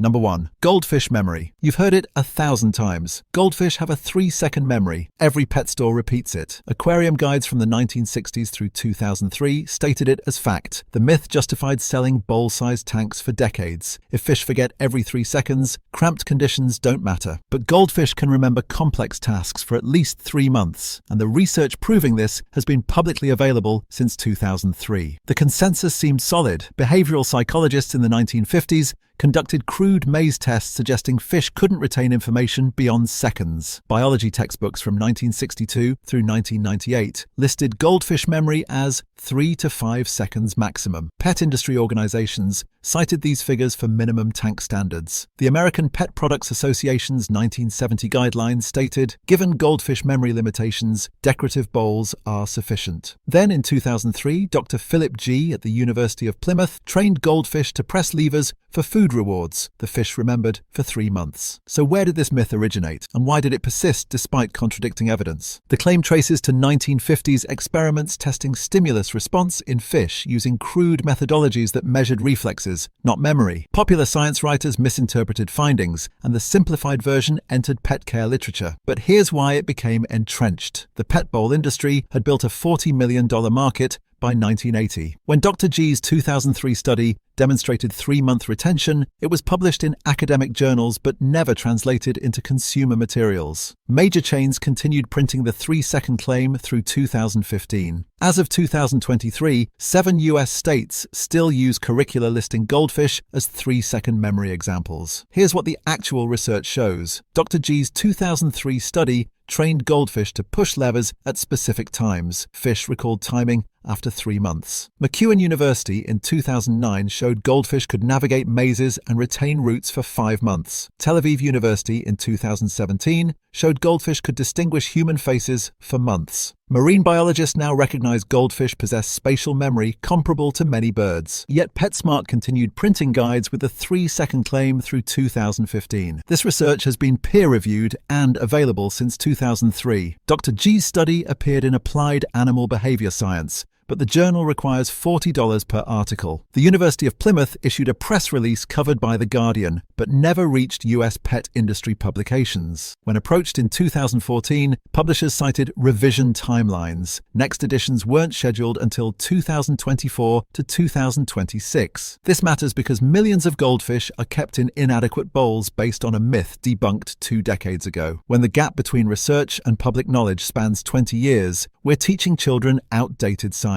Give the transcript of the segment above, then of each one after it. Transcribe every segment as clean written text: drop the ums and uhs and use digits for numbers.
Number 1. Goldfish memory. You've heard it 1,000 times. Goldfish have a 3-second memory. Every pet store repeats it. Aquarium guides from the 1960s through 2003 stated it as fact. The myth justified selling bowl-sized tanks for decades. If fish forget every 3 seconds, cramped conditions don't matter. But goldfish can remember complex tasks for at least 3 months, and the research proving this has been publicly available since 2003. The consensus seemed solid. Behavioral psychologists in the 1950s conducted crude maze tests suggesting fish couldn't retain information beyond seconds. Biology textbooks from 1962 through 1998 listed goldfish memory as 3 to 5 seconds maximum. Pet industry organizations cited these figures for minimum tank standards. The American Pet Products Association's 1970 guidelines stated, given goldfish memory limitations, decorative bowls are sufficient. Then in 2003, Dr. Philip G. at the University of Plymouth trained goldfish to press levers for food rewards. The fish remembered for 3 months. So where did this myth originate, and why did it persist despite contradicting evidence? The claim traces to 1950s experiments testing stimulus response in fish using crude methodologies that measured reflexes, not memory. Popular science writers misinterpreted findings, and the simplified version entered pet care literature. But here's why it became entrenched. The pet bowl industry had built a $40 million market by 1980. When Dr. G's 2003 study demonstrated 3-month retention, it was published in academic journals but never translated into consumer materials. Major chains continued printing the 3-second claim through 2015. As of 2023, 7 US states still use curricula listing goldfish as 3-second memory examples. Here's what the actual research shows. Dr. G's 2003 study trained goldfish to push levers at specific times. Fish recalled timing after 3 months. McEwen University in 2009 showed goldfish could navigate mazes and retain routes for 5 months. Tel Aviv University in 2017 showed goldfish could distinguish human faces for months. Marine biologists now recognize goldfish possess spatial memory comparable to many birds. Yet PetSmart continued printing guides with a 3-second claim through 2015. This research has been peer-reviewed and available since 2003. Dr. G's study appeared in Applied Animal Behavior Science, but the journal requires $40 per article. The University of Plymouth issued a press release covered by The Guardian, but never reached US pet industry publications. When approached in 2014, publishers cited revision timelines. Next editions weren't scheduled until 2024 to 2026. This matters because millions of goldfish are kept in inadequate bowls based on a myth debunked 2 decades ago. When the gap between research and public knowledge spans 20 years, we're teaching children outdated science.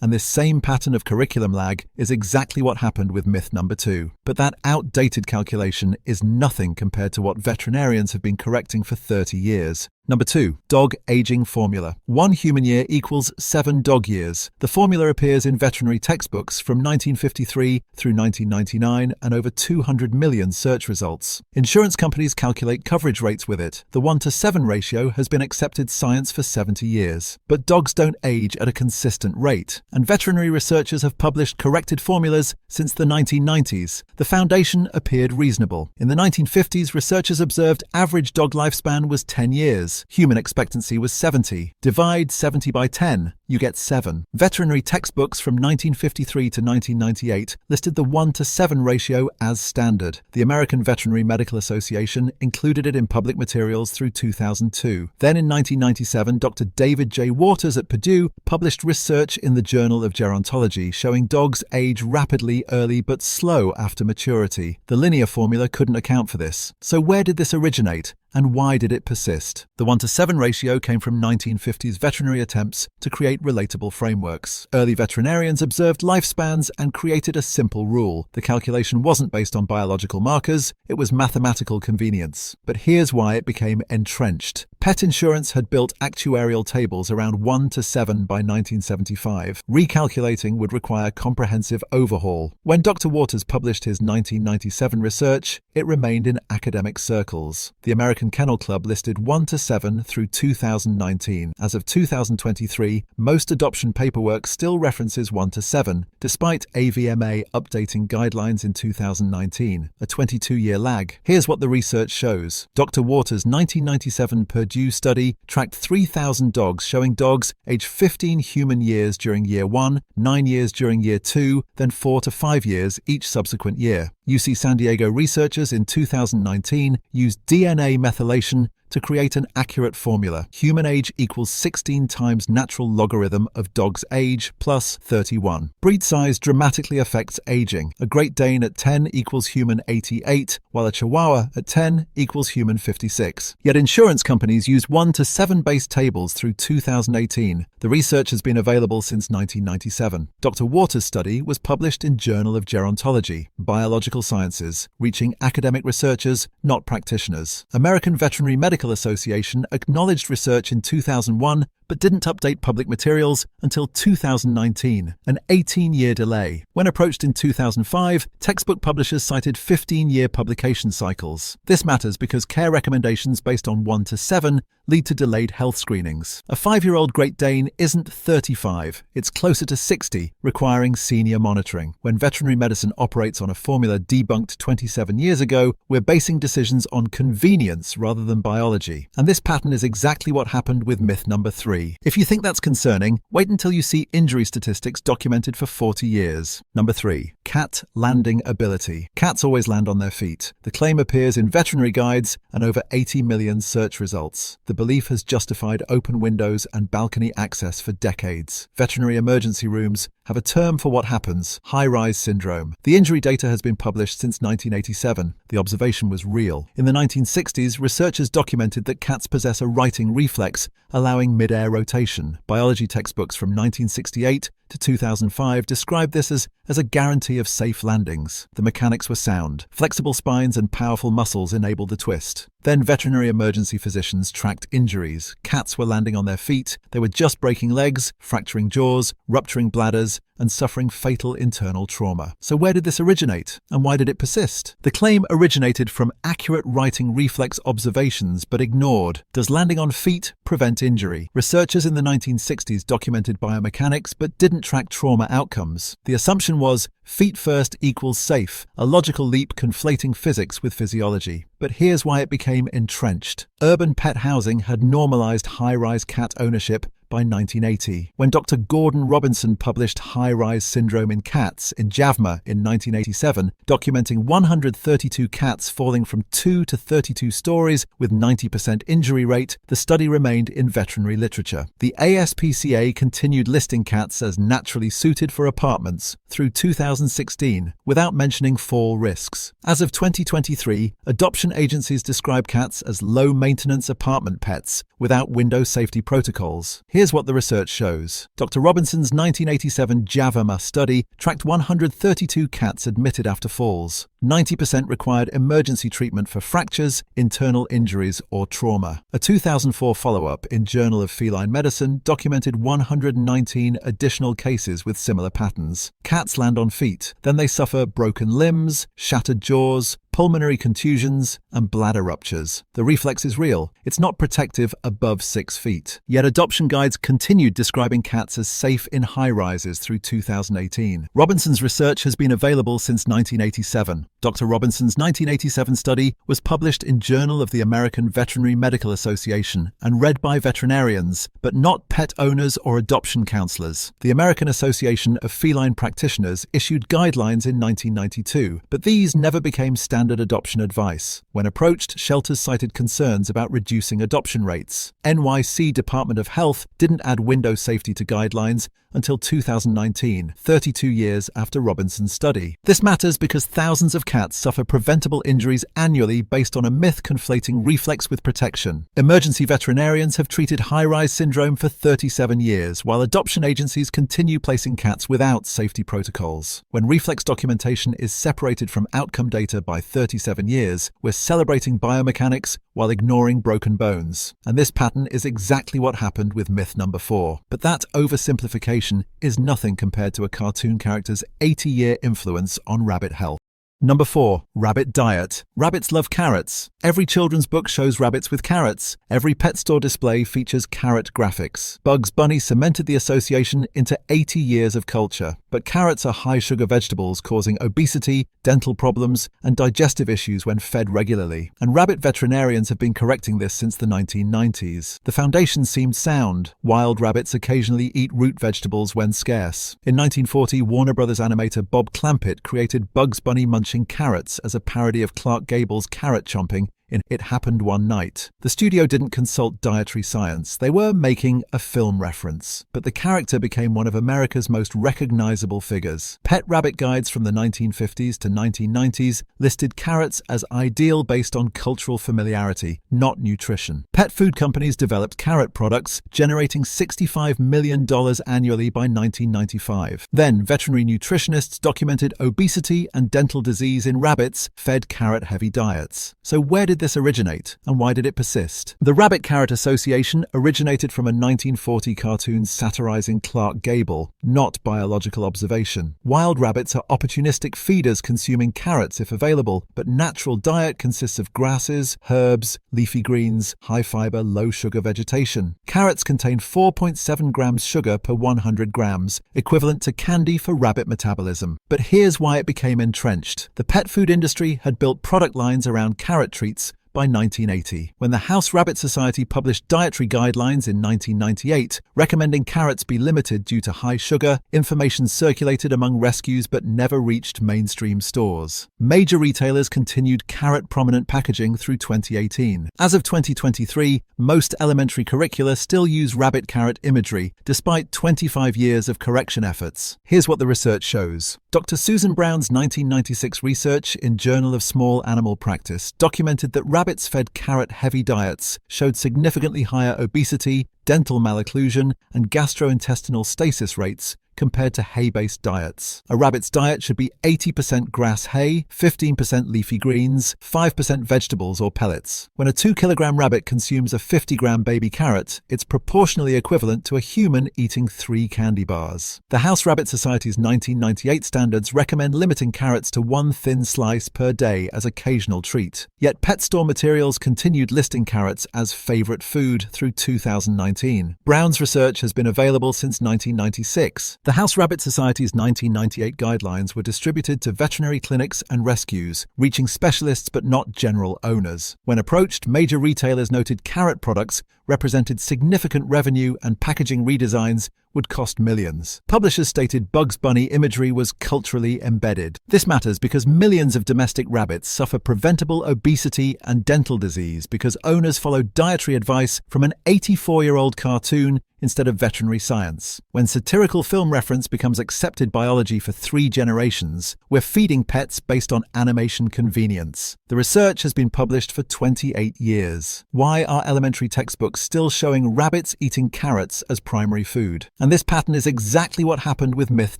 And this same pattern of curriculum lag is exactly what happened with myth number 2. But that outdated calculation is nothing compared to what veterinarians have been correcting for 30 years. Number 2. Dog aging formula. 1 human year equals 7 dog years. The formula appears in veterinary textbooks from 1953 through 1999 and over 200 million search results. Insurance companies calculate coverage rates with it. The 1-to-7 ratio has been accepted science for 70 years. But dogs don't age at a consistent rate, and veterinary researchers have published corrected formulas since the 1990s. The foundation appeared reasonable. In the 1950s, researchers observed average dog lifespan was 10 years. Human expectancy was 70. Divide 70 by 10, you get 7. Veterinary textbooks from 1953 to 1998 listed the 1-to-7 ratio as standard. The American Veterinary Medical Association included it in public materials through 2002. Then in 1997, Dr. David J. Waters at Purdue published research in the Journal of Gerontology showing dogs age rapidly early but slow after maturity. The linear formula couldn't account for this. So where did this originate? And why did it persist? The 1-to-7 ratio came from 1950s veterinary attempts to create relatable frameworks. Early veterinarians observed lifespans and created a simple rule. The calculation wasn't based on biological markers, it was mathematical convenience. But here's why it became entrenched. Pet insurance had built actuarial tables around 1-to-7 by 1975. Recalculating would require comprehensive overhaul. When Dr. Waters published his 1997 research, it remained in academic circles. The American Kennel Club listed 1-to-7 through 2019. As of 2023, most adoption paperwork still references 1-to-7, despite AVMA updating guidelines in 2019, a 22-year lag. Here's what the research shows. Dr. Waters' 1997 Purdue Purdue study tracked 3,000 dogs, showing dogs aged 15 human years during year 1, 9 years during year 2, then 4 to 5 years each subsequent year. UC San Diego researchers in 2019 used DNA methylation to create an accurate formula. Human age equals 16 times natural logarithm of dog's age plus 31. Breed size dramatically affects aging. A Great Dane at 10 equals human 88, while a Chihuahua at 10 equals human 56. Yet insurance companies use 1 to 7 base tables through 2018. The research has been available since 1997. Dr. Waters' study was published in Journal of Gerontology, Biological Sciences, reaching academic researchers, not practitioners. American Veterinary Medical Association acknowledged research in 2001 but didn't update public materials until 2019, an 18-year delay. When approached in 2005, textbook publishers cited 15-year publication cycles. This matters because care recommendations based on 1 to 7 lead to delayed health screenings. A 5-year-old Great Dane isn't 35, it's closer to 60, requiring senior monitoring. When veterinary medicine operates on a formula debunked 27 years ago, we're basing decisions on convenience rather than biology. And this pattern is exactly what happened with myth number 3. If you think that's concerning, wait until you see injury statistics documented for 40 years. Number 3. Cat landing ability. Cats always land on their feet. The claim appears in veterinary guides and over 80 million search results. The belief has justified open windows and balcony access for decades. Veterinary emergency rooms have a term for what happens: high-rise syndrome. The injury data has been published since 1987. The observation was real. In the 1960s, researchers documented that cats possess a righting reflex, allowing mid-air rotation. Biology textbooks from 1968 to 2005 described this as a guarantee of safe landings. The mechanics were sound. Flexible spines and powerful muscles enabled the twist. Then veterinary emergency physicians tracked injuries. Cats were landing on their feet. They were just breaking legs, fracturing jaws, rupturing bladders, and suffering fatal internal trauma. So where did this originate? And why did it persist? The claim originated from accurate righting reflex observations, but ignored. Does landing on feet prevent injury? Researchers in the 1960s documented biomechanics, but didn't track trauma outcomes. The assumption was feet first equals safe, a logical leap conflating physics with physiology. But here's why it became entrenched. Urban pet housing had normalized high-rise cat ownership by 1980. When Dr. Gordon Robinson published high-rise syndrome in cats in JAVMA in 1987, documenting 132 cats falling from 2 to 32 stories with 90% injury rate, the study remained in veterinary literature. The ASPCA continued listing cats as naturally suited for apartments through 2016, without mentioning fall risks. As of 2023, adoption agencies describe cats as low-maintenance apartment pets without window safety protocols. Here's what the research shows. Dr. Robinson's 1987 JAVMA study tracked 132 cats admitted after falls. 90% required emergency treatment for fractures, internal injuries, or trauma. A 2004 follow-up in Journal of Feline Medicine documented 119 additional cases with similar patterns. Cats land on feet, then they suffer broken limbs, shattered jaws, pulmonary contusions, and bladder ruptures. The reflex is real. It's not protective above 6 feet. Yet adoption guides continued describing cats as safe in high-rises through 2018. Robinson's research has been available since 1987. Dr. Robinson's 1987 study was published in Journal of the American Veterinary Medical Association and read by veterinarians, but not pet owners or adoption counselors. The American Association of Feline Practitioners issued guidelines in 1992, but these never became standard adoption advice. When approached, shelters cited concerns about reducing adoption rates. NYC Department of Health didn't add window safety to guidelines until 2019, 32 years after Robinson's study. This matters because thousands of cats suffer preventable injuries annually based on a myth conflating reflex with protection. Emergency veterinarians have treated high-rise syndrome for 37 years, while adoption agencies continue placing cats without safety protocols. When reflex documentation is separated from outcome data by 37 years, we're celebrating biomechanics while ignoring broken bones. And this pattern is exactly what happened with myth number 4. But that oversimplification is nothing compared to a cartoon character's 80-year influence on rabbit health. Number 4. Rabbit diet. Rabbits love carrots. Every children's book shows rabbits with carrots. Every pet store display features carrot graphics. Bugs Bunny cemented the association into 80 years of culture. But carrots are high-sugar vegetables causing obesity, dental problems, and digestive issues when fed regularly. And rabbit veterinarians have been correcting this since the 1990s. The foundation seemed sound. Wild rabbits occasionally eat root vegetables when scarce. In 1940, Warner Brothers animator Bob Clampett created Bugs Bunny munching carrots as a parody of Clark Gable's carrot chomping in It Happened One Night. The studio didn't consult dietary science. They were making a film reference. But the character became one of America's most recognizable figures. Pet rabbit guides from the 1950s to 1990s listed carrots as ideal based on cultural familiarity, not nutrition. Pet food companies developed carrot products, generating $65 million annually by 1995. Then, veterinary nutritionists documented obesity and dental disease in rabbits fed carrot-heavy diets. So where did this originate, and why did it persist? The Rabbit-Carrot Association originated from a 1940 cartoon satirizing Clark Gable, not biological observation. Wild rabbits are opportunistic feeders consuming carrots if available, but natural diet consists of grasses, herbs, leafy greens, high-fiber, low-sugar vegetation. Carrots contain 4.7 grams sugar per 100 grams, equivalent to candy for rabbit metabolism. But here's why it became entrenched. The pet food industry had built product lines around carrot treats by 1980. When the House Rabbit Society published dietary guidelines in 1998, recommending carrots be limited due to high sugar, information circulated among rescues but never reached mainstream stores. Major retailers continued carrot-prominent packaging through 2018. As of 2023, most elementary curricula still use rabbit carrot imagery, despite 25 years of correction efforts. Here's what the research shows. Dr. Susan Brown's 1996 research in Journal of Small Animal Practice documented that rabbits fed carrot-heavy diets showed significantly higher obesity, dental malocclusion, and gastrointestinal stasis rates compared to hay-based diets. A rabbit's diet should be 80% grass hay, 15% leafy greens, 5% vegetables or pellets. When a 2-kilogram rabbit consumes a 50-gram baby carrot, it's proportionally equivalent to a human eating 3 candy bars. The House Rabbit Society's 1998 standards recommend limiting carrots to 1 thin slice per day as occasional treat. Yet pet store materials continued listing carrots as favorite food through 2019. Brown's research has been available since 1996. The House Rabbit Society's 1998 guidelines were distributed to veterinary clinics and rescues, reaching specialists but not general owners. When approached, major retailers noted carrot products represented significant revenue and packaging redesigns would cost millions. Publishers stated Bugs Bunny imagery was culturally embedded. This matters because millions of domestic rabbits suffer preventable obesity and dental disease because owners followed dietary advice from an 84-year-old cartoon instead of veterinary science. When satirical film reference becomes accepted biology for 3 generations, we're feeding pets based on animation convenience. The research has been published for 28 years. Why are elementary textbooks still showing rabbits eating carrots as primary food? And this pattern is exactly what happened with myth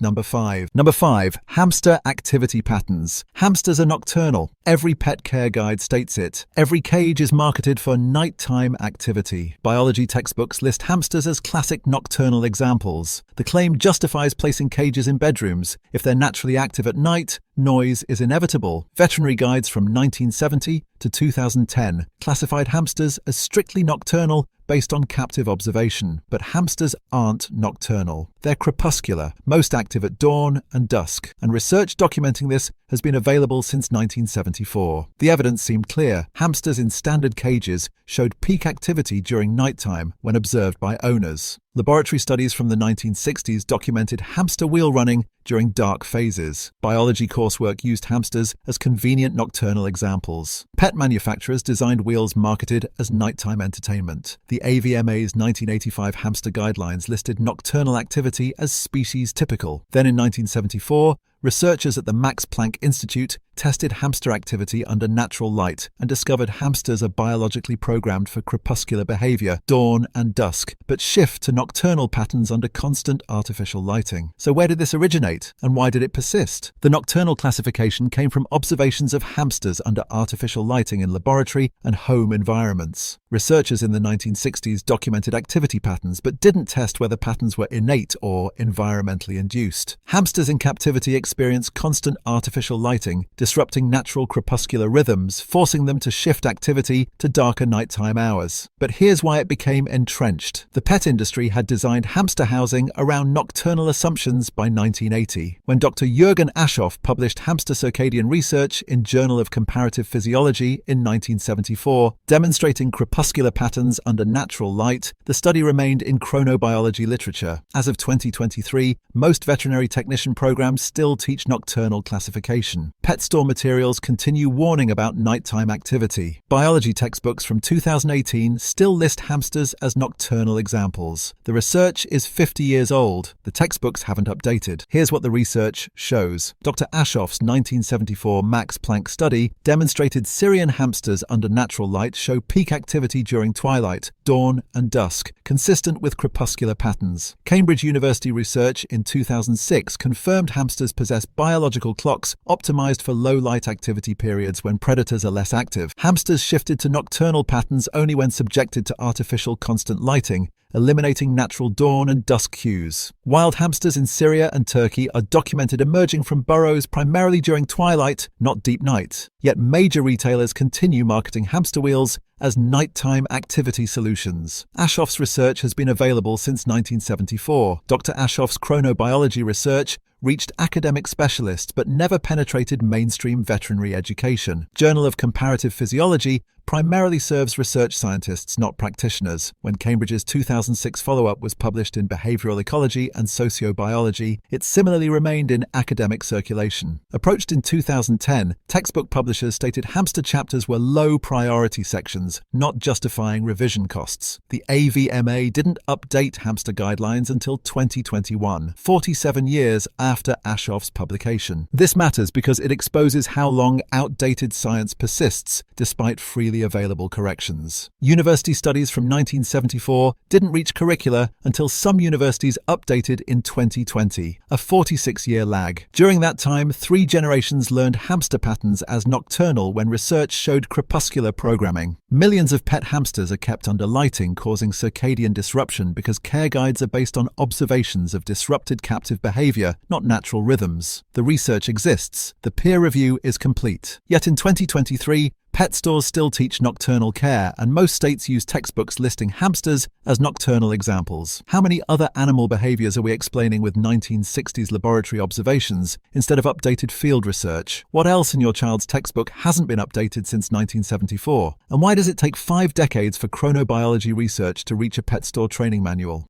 number 5. Number 5. Hamster activity patterns. Hamsters are nocturnal. Every pet care guide states it. Every cage is marketed for nighttime activity. Biology textbooks list hamsters as classic nocturnal examples. The claim justifies placing cages in bedrooms. If they're naturally active at night, noise is inevitable. Veterinary guides from 1970 to 2010 classified hamsters as strictly nocturnal based on captive observation. But hamsters aren't nocturnal. They're crepuscular, most active at dawn and dusk, and research documenting this has been available since 1974. The evidence seemed clear. Hamsters in standard cages showed peak activity during nighttime when observed by owners. Laboratory studies from the 1960s documented hamster wheel running during dark phases. Biology coursework used hamsters as convenient nocturnal examples. Pet manufacturers designed wheels marketed as nighttime entertainment. The AVMA's 1985 hamster guidelines listed nocturnal activity as species typical. Then in 1974, researchers at the Max Planck Institute tested hamster activity under natural light and discovered hamsters are biologically programmed for crepuscular behavior, dawn and dusk, but shift to nocturnal patterns under constant artificial lighting. So where did this originate, and why did it persist? The nocturnal classification came from observations of hamsters under artificial lighting in laboratory and home environments. Researchers in the 1960s documented activity patterns but didn't test whether patterns were innate or environmentally induced. Hamsters in captivity experience constant artificial lighting disrupting natural crepuscular rhythms, forcing them to shift activity to darker nighttime hours. But here's why it became entrenched. The pet industry had designed hamster housing around nocturnal assumptions by 1980, when Dr. Jürgen Aschoff published hamster circadian research in Journal of Comparative Physiology in 1974, demonstrating crepuscular patterns under natural light. The study remained in chronobiology literature. As of 2023, most veterinary technician programs still teach nocturnal classification. Pet store materials continue warning about nighttime activity. Biology textbooks from 2018 still list hamsters as nocturnal examples. The research is 50 years old. The textbooks haven't updated. Here's what the research shows. Dr. Aschoff's 1974 Max Planck study demonstrated Syrian hamsters under natural light show peak activity during twilight, dawn, and dusk, consistent with crepuscular patterns. Cambridge University research in 2006 confirmed hamsters possess biological clocks optimized for low light activity periods when predators are less active. Hamsters shifted to nocturnal patterns only when subjected to artificial constant lighting, eliminating natural dawn and dusk cues. Wild hamsters in Syria and Turkey are documented emerging from burrows primarily during twilight, not deep night. Yet major retailers continue marketing hamster wheels as nighttime activity solutions. Aschoff's research has been available since 1974. Dr. Aschoff's chronobiology research reached academic specialists but never penetrated mainstream veterinary education. Journal of Comparative Physiology primarily serves research scientists, not practitioners. When Cambridge's 2006 follow-up was published in Behavioral Ecology and Sociobiology, it similarly remained in academic circulation. Approached in 2010, textbook publishers stated hamster chapters were low-priority sections, not justifying revision costs. The AVMA didn't update hamster guidelines until 2021, 47 years after Aschoff's publication. This matters because it exposes how long outdated science persists, despite freely available corrections. University studies from 1974 didn't reach curricula until some universities updated in 2020, a 46-year lag. During that time, 3 generations learned hamster patterns as nocturnal when research showed crepuscular programming. Millions of pet hamsters are kept under lighting, causing circadian disruption because care guides are based on observations of disrupted captive behavior, not natural rhythms. The research exists. The peer review is complete. Yet in 2023, pet stores still teach nocturnal care, and most states use textbooks listing hamsters as nocturnal examples. How many other animal behaviors are we explaining with 1960s laboratory observations instead of updated field research? What else in your child's textbook hasn't been updated since 1974? And why does it take 5 decades for chronobiology research to reach a pet store training manual?